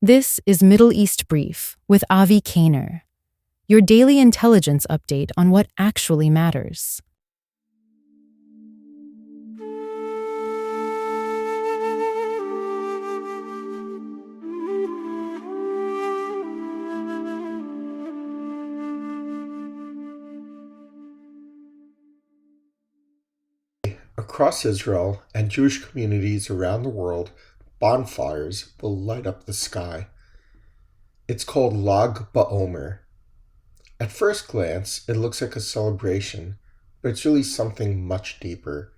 This is Middle East Brief with Avi Kaner, your daily intelligence update on what actually matters. Across Israel and Jewish communities around the world, bonfires will light up the sky. It's called BaOmer. At first glance, it looks like a celebration, but it's really something much deeper.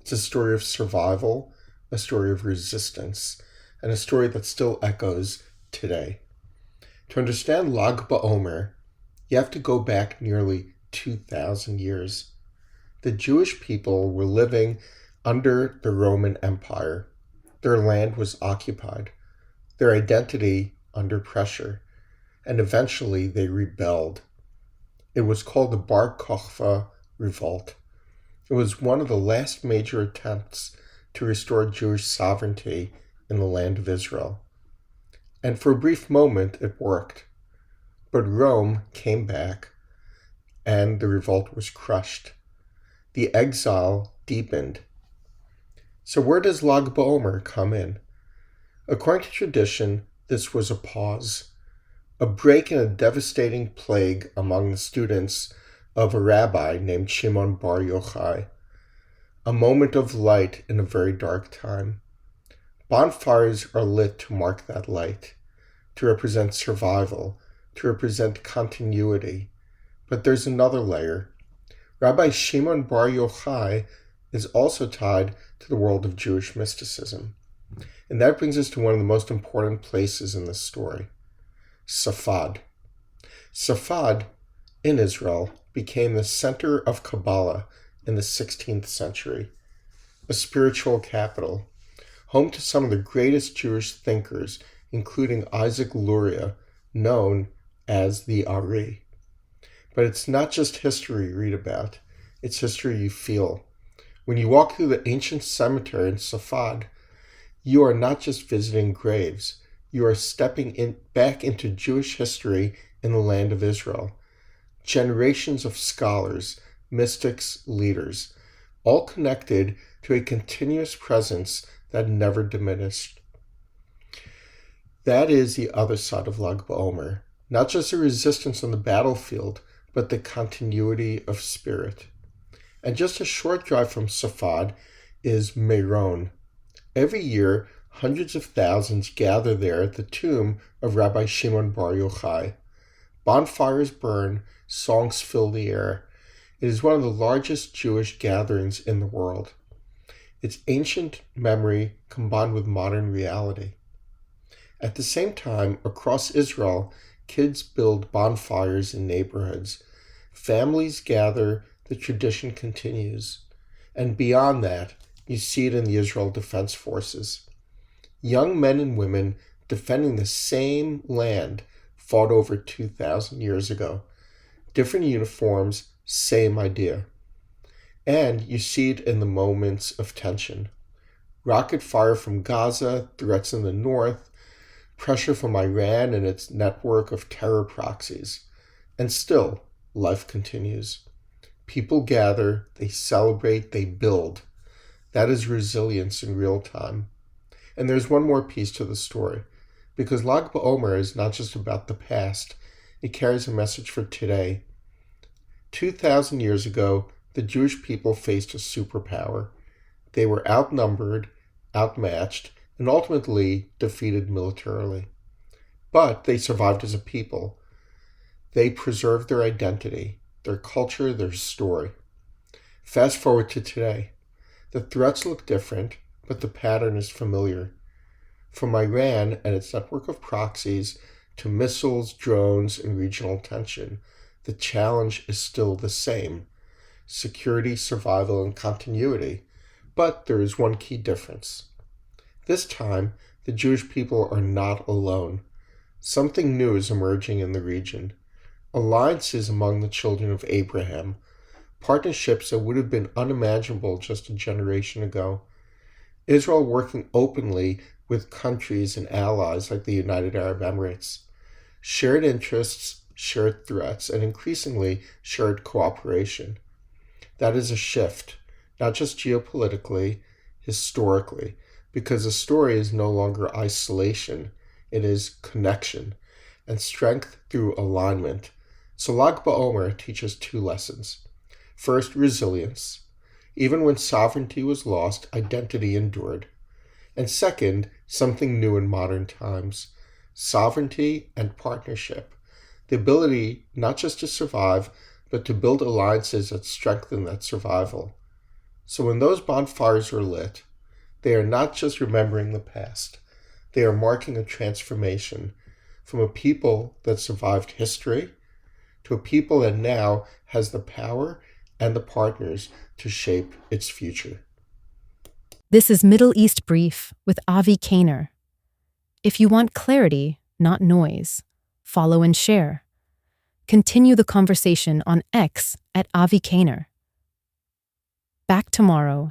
It's a story of survival, a story of resistance, and a story that still echoes today. To understand BaOmer, you have to go back nearly 2,000 years. The Jewish people were living under the Roman Empire. Their land was occupied, their identity under pressure, and eventually they rebelled. It was called the Bar Kokhba revolt. It was one of the last major attempts to restore Jewish sovereignty in the land of Israel. And for a brief moment it worked. But Rome came back and the revolt was crushed. The exile deepened. So where does BaOmer come in? According to tradition, this was a pause, a break in a devastating plague among the students of a rabbi named Shimon Bar Yochai, a moment of light in a very dark time. Bonfires are lit to mark that light, to represent survival, to represent continuity. But there's another layer. Rabbi Shimon Bar Yochai is also tied to the world of Jewish mysticism. And that brings us to one of the most important places in this story, Safad. Safad, in Israel, became the center of Kabbalah in the 16th century, a spiritual capital, home to some of the greatest Jewish thinkers, including Isaac Luria, known as the Ari. But it's not just history you read about, it's history you feel. When you walk through the ancient cemetery in Safad, you are not just visiting graves, you are stepping back into Jewish history in the land of Israel. Generations of scholars, mystics, leaders, all connected to a continuous presence that never diminished. That is the other side of BaOmer, not just the resistance on the battlefield, but the continuity of spirit. And just a short drive from Safad is Meron. Every year, hundreds of thousands gather there at the tomb of Rabbi Shimon Bar Yochai. Bonfires burn, songs fill the air. It is one of the largest Jewish gatherings in the world. It's ancient memory combined with modern reality. At the same time, across Israel, kids build bonfires in neighborhoods. Families gather, the tradition continues. And beyond that, you see it in the Israel Defense Forces. Young men and women defending the same land fought over 2,000 years ago. Different uniforms, same idea. And you see it in the moments of tension. Rocket fire from Gaza, threats in the north, pressure from Iran and its network of terror proxies. And still, life continues. People gather, they celebrate, they build. That is resilience in real time. And there's one more piece to the story, because BaOmer is not just about the past, it carries a message for today. 2,000 years ago, the Jewish people faced a superpower. They were outnumbered, outmatched, and ultimately defeated militarily. But they survived as a people. They preserved their identity, their culture, their story. Fast forward to today. The threats look different, but the pattern is familiar. From Iran and its network of proxies to missiles, drones, and regional tension, the challenge is still the same: security, survival, and continuity. But there is one key difference. This time, the Jewish people are not alone. Something new is emerging in the region. Alliances among the children of Abraham, partnerships that would have been unimaginable just a generation ago. Israel working openly with countries and allies like the United Arab Emirates. Shared interests, shared threats, and increasingly shared cooperation. That is a shift, not just geopolitically, historically, because the story is no longer isolation, it is connection and strength through alignment. So Lag BaOmer teaches two lessons. First, resilience. Even when sovereignty was lost, identity endured. And second, something new in modern times, sovereignty and partnership. The ability not just to survive, but to build alliances that strengthen that survival. So when those bonfires are lit, they are not just remembering the past. They are marking a transformation from a people that survived history to a people that now has the power and the partners to shape its future. This is Middle East Brief with Avi Kaner. If you want clarity, not noise, follow and share. Continue the conversation on X at Avi Kaner. Back tomorrow.